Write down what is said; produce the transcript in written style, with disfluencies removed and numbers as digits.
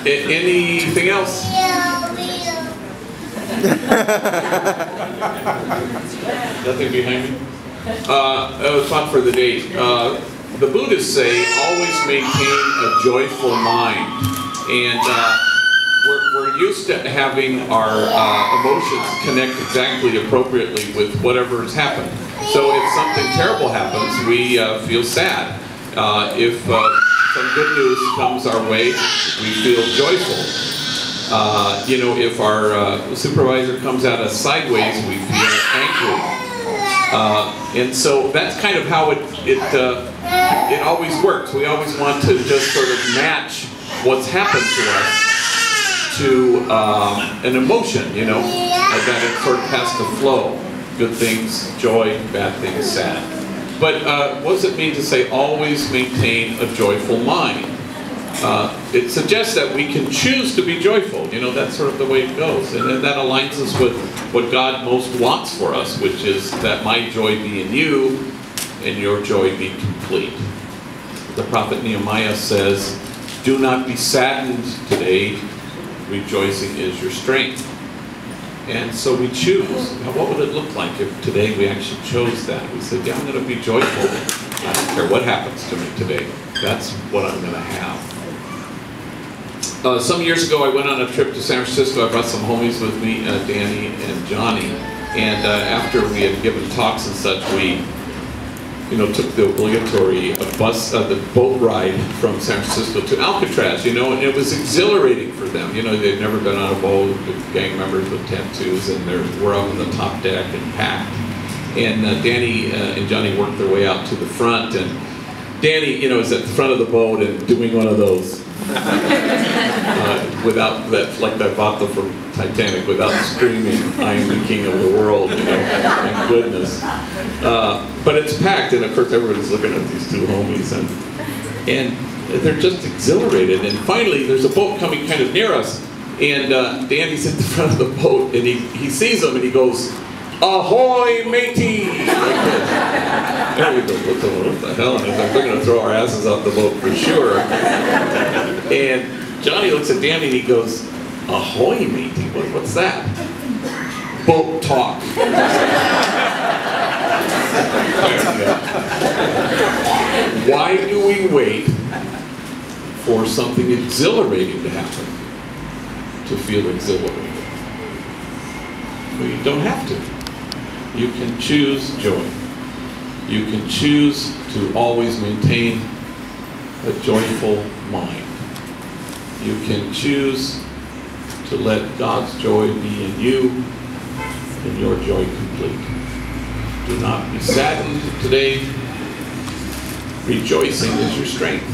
Anything else? Nothing behind me? A thought for the day. The Buddhists say, always maintain a joyful mind. And we're used to having our emotions connect exactly appropriately with whatever has happened. So if something terrible happens, we feel sad. If some good news comes our way, we feel joyful. You know, if our supervisor comes at us sideways, we feel angry. And so that's kind of how it always works. We always want to just sort of match what's happened to us to an emotion, you know, that it sort of has to flow. Good things, joy; bad things, sad. But what does it mean to say always maintain a joyful mind? It suggests that we can choose to be joyful. You know, that's sort of the way it goes. And that aligns us with what God most wants for us, which is that my joy be in you and your joy be complete. The prophet Nehemiah says, do not be saddened today, rejoicing is your strength. And so we choose. Now, what would it look like if today we actually chose that? We said, yeah, I'm going to be joyful. I don't care what happens to me today. That's what I'm going to have. Some years ago, I went on a trip to San Francisco. I brought some homies with me, Danny and Johnny. And after we had given talks and such, we, took the obligatory the boat ride from San Francisco to Alcatraz. And it was exhilarating for them. They'd never been on a boat with gang members with tattoos, and we're up on the top deck and packed. And Danny and Johnny worked their way out to the front, and Danny, is at the front of the boat and doing one of those. Without that, like that Vata from Titanic, without screaming, I am the king of the world, thank goodness. But it's packed, and of course everybody's looking at these two homies, and they're just exhilarated. And finally, there's a boat coming kind of near us, and Danny's at the front of the boat, and he sees them, and he goes, "Ahoy, matey!" Like this. And we go, what the hell? And he's like, we're going to throw our asses off the boat for sure. And Johnny looks at Danny and he goes, "Ahoy, matey, what's that?" "Boat talk." Why do we wait for something exhilarating to happen to feel exhilarated? We don't have to. You can choose joy. You can choose to always maintain a joyful mind. You can choose to let God's joy be in you and your joy complete. Do not be saddened today. Rejoicing is your strength.